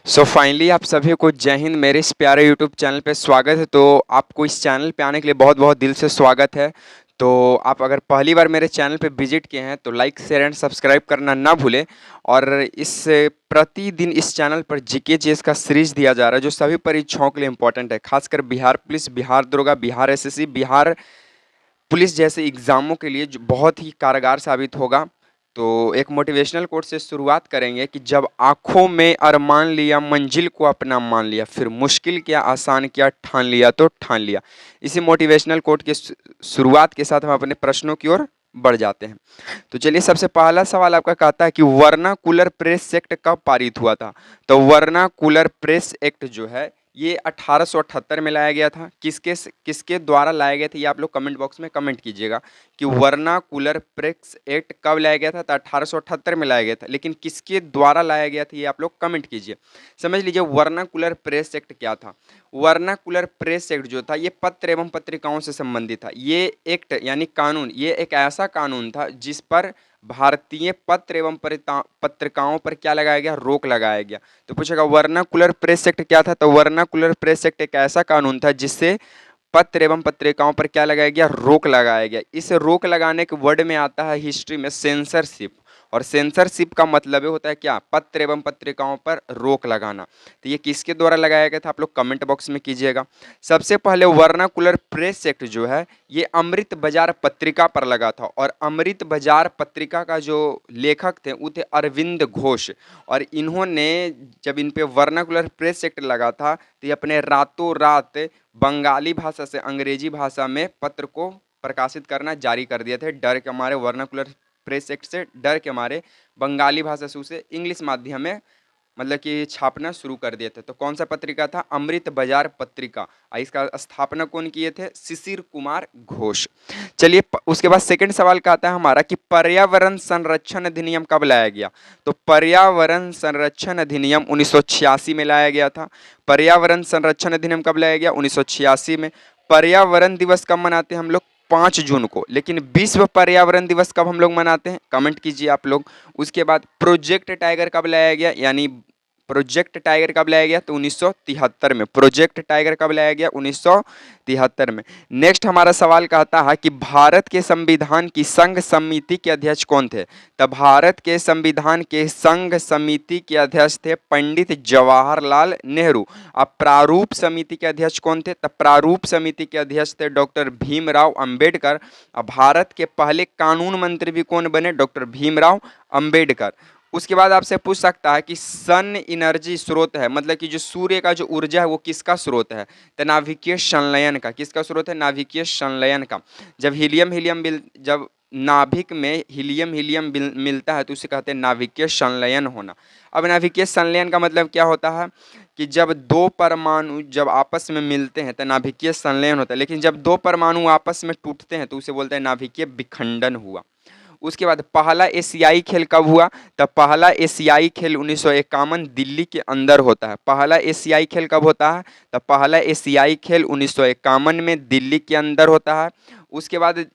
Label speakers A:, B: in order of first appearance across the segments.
A: So finally आप सभी को जय हिंद। मेरे इस प्यारे यूट्यूब चैनल पे स्वागत है। तो आपको इस चैनल पे आने के लिए बहुत बहुत दिल से स्वागत है। तो आप अगर पहली बार मेरे चैनल पे विजिट किए हैं तो लाइक शेयर एंड सब्सक्राइब करना ना भूलें। और इस प्रतिदिन इस चैनल पर जीके जीएस का सीरीज दिया जा रहा है जो सभी परीक्षाओं के लिए इंपॉर्टेंट है, खासकर बिहार पुलिस, बिहार दरोगा, बिहार एसएससी, बिहार पुलिस जैसे एग्जामों के लिए जो बहुत ही कारगर साबित होगा। तो एक मोटिवेशनल कोट से शुरुआत करेंगे कि जब आंखों में अरमान लिया, मंजिल को अपना मान लिया, फिर मुश्किल क्या आसान क्या, ठान लिया तो ठान लिया। इसी मोटिवेशनल कोट के शुरुआत के साथ हम अपने प्रश्नों की ओर बढ़ जाते हैं। तो चलिए, सबसे पहला सवाल आपका कहता है कि वर्नाकुलर प्रेस एक्ट कब पारित हुआ था। तो वर्नाकुलर प्रेस एक्ट जो है ये 1878 में लाया गया था। किसके किसके द्वारा लाया गया था ये आप लोग कमेंट बॉक्स में कमेंट कीजिएगा कि वर्नाकुलर प्रेस एक्ट कब लाया गया था। तो 1878 में लाया गया था, लेकिन किसके द्वारा लाया गया था ये आप लोग कमेंट कीजिए। समझ लीजिए वर्नाकुलर प्रेस एक्ट क्या था। वर्नाकुलर प्रेस एक्ट जो था ये पत्र एवं पत्रिकाओं से संबंधित था। ये एक्ट यानी कानून, ये एक ऐसा कानून था जिस पर भारतीय पत्र एवं पत्रिकाओं पर क्या लगाया गया, रोक लगाया गया। तो पूछेगा वर्नाकुलर प्रेस एक्ट क्या था। तो वर्नाकुलर प्रेस एक्ट एक ऐसा कानून था जिससे पत्र एवं पत्रिकाओं पर क्या लगाया गया, रोक लगाया गया। इस रोक लगाने के वर्ड में आता है हिस्ट्री में सेंसरशिप। और सेंसरशिप का मतलब होता है क्या, पत्र एवं पत्रिकाओं पर रोक लगाना। तो ये किसके द्वारा लगाया गया था आप लोग कमेंट बॉक्स में कीजिएगा। सबसे पहले वर्नाकुलर प्रेस एक्ट जो है ये अमृत बाजार पत्रिका पर लगा था। और अमृत बाजार पत्रिका का जो लेखक थे वो थे अरविंद घोष। और इन्होंने जब इन पे वर्नाकुलर प्रेस एक्ट लगा था तो ये अपने रातों रात बंगाली भाषा से अंग्रेजी भाषा में पत्र को प्रकाशित करना जारी कर दिए थे। डर के मारे, वर्नाकुलर प्रेस एक्ट से डर के मारे बंगाली भाषा से उसे इंग्लिश माध्यम में मतलब कि छापना शुरू कर दिए थे। तो कौन सा पत्रिका था, अमृत बाजार पत्रिका। इसका स्थापना कौन किए थे, शिशिर कुमार घोष। चलिए उसके बाद सेकंड सवाल का आता है हमारा कि पर्यावरण संरक्षण अधिनियम कब लाया गया। तो पर्यावरण संरक्षण अधिनियम 1986 में लाया गया था। पर्यावरण संरक्षण अधिनियम कब लाया गया, 1986 में। पर्यावरण दिवस कब मनाते हैं हम लोग, 5 जून को। लेकिन विश्व पर्यावरण दिवस कब हम लोग मनाते हैं, कमेंट कीजिए आप लोग। उसके बाद प्रोजेक्ट टाइगर कब लाया गया, यानी प्रोजेक्ट टाइगर कब लाया गया, तो 1973 में। प्रोजेक्ट टाइगर कब लाया गया, 1973 में। नेक्स्ट हमारा सवाल कहता है कि भारत के संविधान की संघ समिति के अध्यक्ष कौन थे। तब भारत के संविधान के संघ समिति के अध्यक्ष थे पंडित जवाहरलाल नेहरू। अब प्रारूप समिति के अध्यक्ष कौन थे, तब प्रारूप समिति के अध्यक्ष थे डॉक्टर भीमराव अंबेडकर। अब भारत के पहले कानून मंत्री भी कौन बने, डॉक्टर भीमराव अंबेडकर। उसके बाद आपसे पूछ सकता है कि सन एनर्जी स्रोत है, मतलब कि जो सूर्य का जो ऊर्जा है वो किसका स्रोत है। तो नाभिकीय संलयन का। किसका स्रोत है, नाभिकीय संलयन का। जब जब नाभिक में हीलियम मिलता है तो उसे कहते हैं नाभिकीय संलयन होना। अब नाभिकीय संलयन का मतलब क्या होता है कि जब दो परमाणु जब आपस में मिलते हैं तो नाभिकीय संलयन होता है। लेकिन जब दो परमाणु आपस में टूटते हैं तो उसे बोलते हैं नाभिकीय विखंडन हुआ। उसके बाद पहला एशियाई खेल कब हुआ, तब पहला एशियाई खेल 1951 दिल्ली के अंदर होता है। पहला एशियाई खेल कब होता है, तब पहला एशियाई खेल 1951 में दिल्ली के अंदर होता है। उसके बाद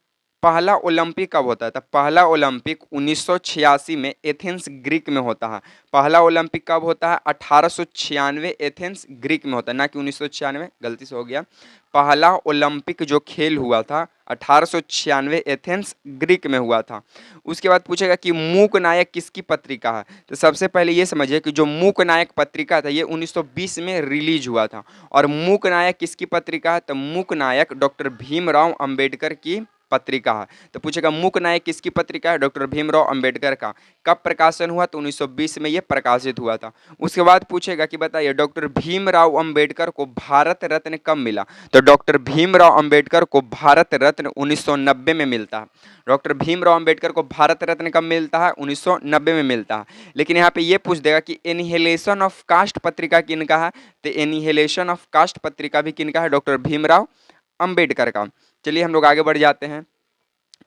A: पहला ओलंपिक कब होता है, तब पहला ओलंपिक 1986 में एथेंस ग्रीक में होता है। पहला ओलंपिक कब होता है, 1896 एथेंस ग्रीक में होता है, ना कि 1996, गलती से हो गया। पहला ओलंपिक जो खेल हुआ था 1896 एथेंस ग्रीक में हुआ था। उसके बाद पूछेगा कि मूक नायक किसकी पत्रिका है। तो सबसे पहले ये समझिए कि जो मूक नायक पत्रिका था ये 1920 में रिलीज हुआ था। और मूक नायक किसकी पत्रिका है, तो मूक नायक डॉक्टर भीमराव अंबेडकर की पत्रिका है। तो पूछेगा मूक नायक किसकी पत्रिका है, डॉक्टर भीमराव अंबेडकर का। कब प्रकाशन हुआ, तो 1920 में ये प्रकाशित हुआ था। उसके बाद पूछेगा कि बताइए डॉक्टर भीमराव अंबेडकर को भारत रत्न कब मिला। तो डॉक्टर भीमराव अंबेडकर को भारत रत्न 1990 में मिलता है। डॉक्टर भीमराव अंबेडकर को भारत रत्न कब मिलता है, 1990 में मिलता है। लेकिन यहाँ पे ये पूछ देगा कि एनिहिलेशन ऑफ कास्ट पत्रिका किनका है। तो एनिहिलेशन ऑफ कास्ट पत्रिका भी किनका है, डॉक्टर भीमराव अंबेडकर का। चलिए हम लोग आगे बढ़ जाते हैं।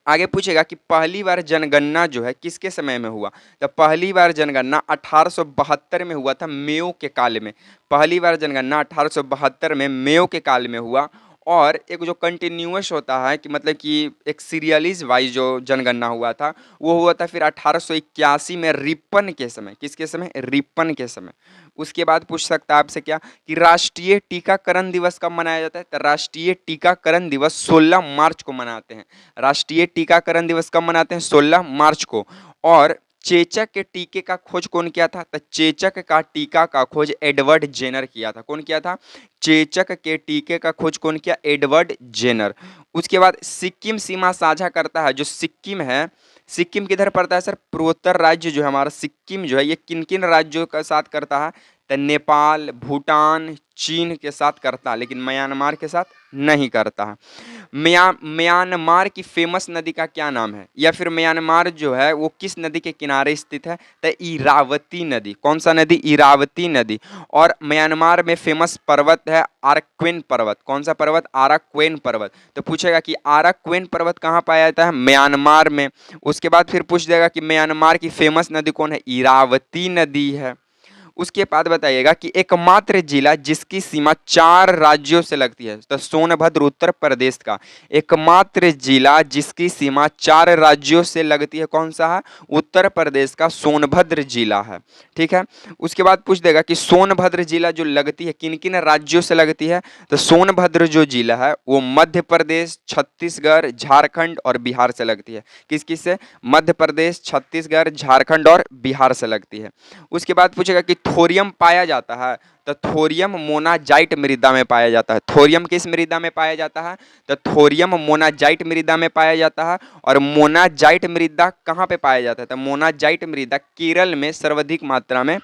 A: आगे पूछेगा कि पहली बार जनगणना जो है किसके समय में हुआ। तो पहली बार जनगणना 1872 में हुआ था, मेयो के काल में। पहली बार जनगणना 1872 में मेयो के काल में हुआ। और एक जो कंटिन्यूअस होता है कि मतलब कि एक सीरियलिज वाइज जो जनगणना हुआ था वो हुआ था फिर 1881 में रिपन के समय। किसके समय? रिपन के समय। उसके बाद पूछ सकता है आपसे क्या कि राष्ट्रीय टीकाकरण दिवस कब मनाया जाता है? तो राष्ट्रीय टीकाकरण दिवस 16 मार्च को मनाते हैं। राष्ट्रीय टीकाकरण दिवस कब मनाते हैं? 16 मार्च को। और चेचक के टीके का खोज कौन किया था? तो चेचक का टीका का खोज एडवर्ड जेनर किया था। कौन किया था? चेचक के टीके का खोज कौन किया? Edward Jenner. उसके बाद सिक्किम सीमा साझा करता है। जो सिक्किम है, सिक्किम किधर पड़ता है सर? पूर्वोत्तर राज्य जो है हमारा सिक्किम जो है ये किन किन राज्यों के साथ करता है? तो नेपाल, भूटान, चीन के साथ करता है, लेकिन म्यांमार के साथ नहीं करता है। म्यांमार की फेमस नदी का क्या नाम है? या फिर म्यांमार जो है वो किस नदी के किनारे स्थित है? तो इरावती नदी। कौन सा नदी? इरावती नदी। और म्यांमार में फेमस पर्वत है आराक्वेन पर्वत। कौन सा पर्वत? आराक्वेन पर्वत। तो पूछेगा कि आराक्वेन पर्वत कहाँ पाया जाता है? म्यांमार में। उसके बाद फिर पूछ देगा कि म्यांमार की फेमस नदी कौन है? इरावती नदी है। उसके बाद बताइएगा कि एकमात्र जिला जिसकी सीमा 4 राज्यों से लगती है। तो सोनभद्र उत्तर प्रदेश का एकमात्र जिला जिसकी सीमा 4 राज्यों से लगती है कौन सा है? उत्तर प्रदेश का सोनभद्र जिला है। ठीक है। उसके बाद पूछ देगा कि सोनभद्र जिला जो लगती है किन किन राज्यों से लगती है? तो सोनभद्र जो जिला है वो मध्य प्रदेश, छत्तीसगढ़, झारखंड और बिहार से लगती है। किस किस से? मध्य प्रदेश, छत्तीसगढ़, झारखंड और बिहार से लगती है। उसके बाद पूछेगा कि थोरियम पाया जाता है। तो थोरियम मोनाजाइट मृदा में पाया जाता है। थोरियम किस मृदा में पाया जाता है? तो थोरियम मोनाजाइट मृदा में पाया जाता है। और मोनाजाइट मृदा कहाँ पे पाया जाता है? तो मोनाजाइट मृदा केरल में सर्वाधिक मात्रा में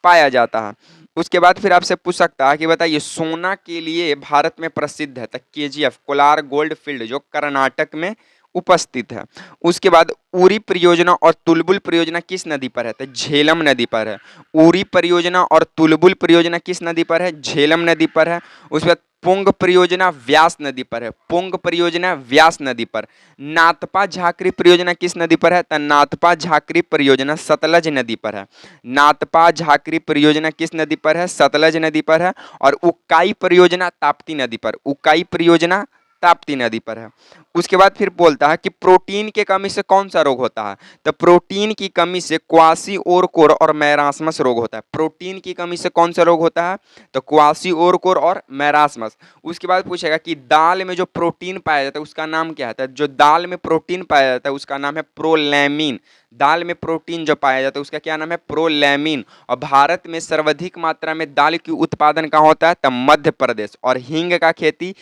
A: पाया जाता है। उसके बाद फिर आपसे पूछ सकता है कि बताइए सोना के लिए भारत में प्रसिद्ध है। तो केजीएफ कोलार गोल्ड फील्ड जो कर्नाटक में उपस्थित है। उसके बाद उरी परियोजना और तुलबुल परियोजना किस नदी पर है? तो झेलम नदी पर है। उरी परियोजना और तुलबुल परियोजना किस नदी पर है? झेलम नदी पर है। उसके बाद पुंग परियोजना व्यास नदी पर है। पुंग परियोजना व्यास नदी पर। नाथपा झाकरी परियोजना किस नदी पर है? तो नाथपा झाकरी परियोजना सतलज नदी पर है। नाथपा झाकरी परियोजना किस नदी पर है? सतलज नदी पर है। और उकाई परियोजना ताप्ती नदी पर। उकाई परियोजना ताप्ती नदी पर है। उसके बाद फिर बोलता है कि प्रोटीन के कमी से कौन सा रोग होता है? तो प्रोटीन की कमी से क्वासी-ओरकोर और मैरास्मस रोग होता है। प्रोटीन की कमी से कौन सा रोग होता है? तो क्वासी-ओरकोर और मैरास्मस। उसके बाद पूछेगा कि दाल में जो प्रोटीन पाया जाता है उसका नाम क्या है? तो जो दाल में प्रोटीन पाया जाता है उसका नाम है प्रोलैमिन। दाल में प्रोटीन जो पाया जाता है उसका क्या नाम है? प्रोलैमिन। और भारत में सर्वाधिक मात्रा में दाल की उत्पादन कहाँ होता है? तो मध्य प्रदेश। और हींग का खेती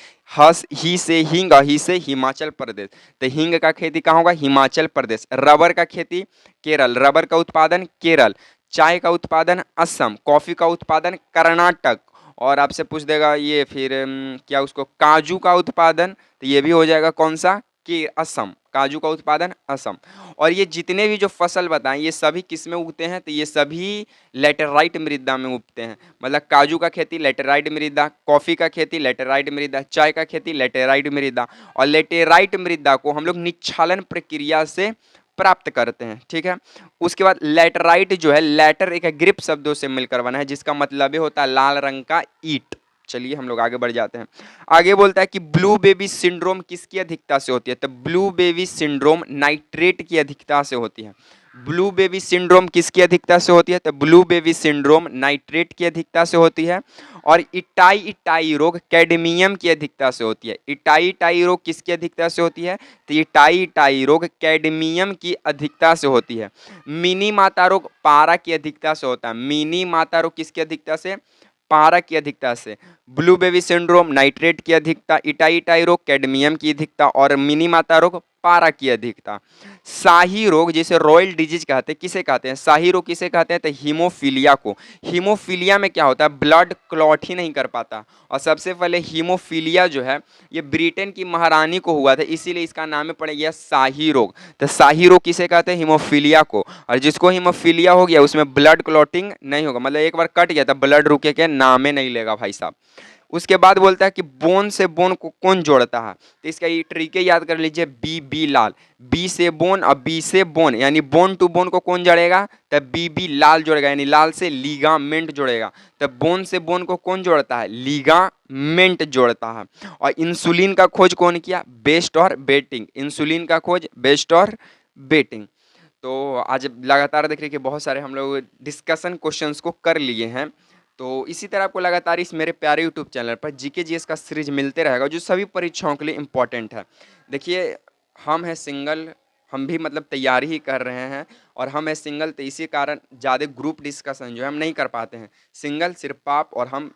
A: ही से हींग और ही से हिमाचल प्रदेश। तो हींग का खेती कहाँ होगा? हिमाचल प्रदेश। रबर का खेती केरल। रबर का उत्पादन केरल। चाय का उत्पादन असम। कॉफी का उत्पादन कर्नाटक। और आपसे पूछ देगा ये फिर क्या उसको काजू का उत्पादन? तो ये भी हो जाएगा कौन सा? कि असम। काजू का उत्पादन असम। और ये जितने भी जो फसल बताएं ये सभी किस में उगते हैं? तो ये सभी लेटेराइट मृदा में उगते हैं। मतलब काजू का खेती लेटेराइट मृदा, कॉफी का खेती लेटेराइट मृदा, चाय का खेती लेटेराइट मृदा। और लेटेराइट मृदा को हम लोग निच्छालन प्रक्रिया से प्राप्त करते हैं। ठीक है। उसके बाद लेटराइट जो है, लेटर एक ग्रिप शब्दों से मिलकर बना है जिसका मतलब होता है लाल रंग का ईंट। चलिए हम लोग आगे बढ़ जाते हैं। आगे बोलता है कि ब्लू बेबी सिंड्रोम किसकी अधिकता से होती है? तो ब्लू बेबी सिंड्रोम नाइट्रेट की अधिकता से होती है। ब्लू बेबी सिंड्रोम किसकी अधिकता से होती है? तो ब्लू बेबी सिंड्रोम नाइट्रेट की अधिकता से होती है। और इटाई इटाई रोग कैडमियम की अधिकता से होती है। इटाई इटाई रोग किसकी अधिकता से होती है? तो इटाई इटाई रोग कैडमियम की अधिकता से होती है। मिनी माता रोग पारा की अधिकता से होता है। मिनी माता रोग किसकी अधिकता से? पारा की अधिकता से। ब्लू बेबी सिंड्रोम नाइट्रेट की अधिकता, इटाई इटाई रोग कैडमियम की अधिकता और मिनी माता रोग पारा की अधिकता। शाही रोग जिसे रॉयल डिजीज कहते हैं, किसे कहते हैं? शाही रोग किसे कहते हैं? तो हीमोफीलिया को। हीमोफीलिया में क्या होता है? ब्लड क्लॉट ही नहीं कर पाता। और सबसे पहले हीमोफीलिया जो है ये ब्रिटेन की महारानी को हुआ था, इसीलिए इसका नाम पड़ गया शाही रोग। तो शाही रोग किसे कहते हैं? हीमोफीलिया को। और जिसको हीमोफीलिया हो गया उसमें ब्लड क्लॉटिंग नहीं होगा, मतलब एक बार कट गया था ब्लड रुके के नाम नहीं लेगा भाई साहब। उसके बाद बोलता है कि बोन से बोन को कौन जोड़ता है, तो इसका ये ट्रिक याद कर लीजिए, बी बी लाल, बी से बोन और बी से बोन यानी बोन टू बोन को कौन जोड़ेगा, तब बी बी लाल जोड़ेगा यानी लाल से लीगामेंट जोड़ेगा, तब बोन से बोन को कौन जोड़ता है, लीगामेंट जोड़ता है। और इंसुलिन का खोज कौन किया, बेस्ट और बेटिंग, इंसुलिन का खोज बेस्ट और बेटिंग। तो आज लगातार देख रहे कि बहुत सारे हम लोग डिस्कशन क्वेश्चंस को कर लिए हैं। तो इसी तरह आपको लगातार इस मेरे प्यारे यूट्यूब चैनल पर जीके जीएस का सीरीज मिलते रहेगा जो सभी परीक्षाओं के लिए इम्पोर्टेंट है। देखिए हम हैं सिंगल, हम भी मतलब तैयारी ही कर रहे हैं, और हम है सिंगल तो इसी कारण ज़्यादा ग्रुप डिस्कशन जो है हम नहीं कर पाते हैं। सिंगल सिर्फ आप और हम,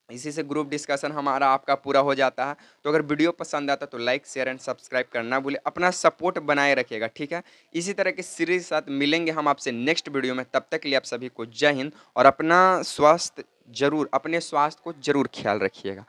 A: इसी से ग्रुप डिस्कशन हमारा आपका पूरा हो जाता है। तो अगर वीडियो पसंद आता तो लाइक शेयर एंड सब्सक्राइब करना भूले, अपना सपोर्ट बनाए रखिएगा, ठीक है। इसी तरह के सीरीज साथ मिलेंगे हम आपसे नेक्स्ट वीडियो में, तब तक के लिए आप सभी को जय हिंद, और अपना स्वास्थ्य जरूर, अपने स्वास्थ्य को जरूर ख्याल रखिएगा।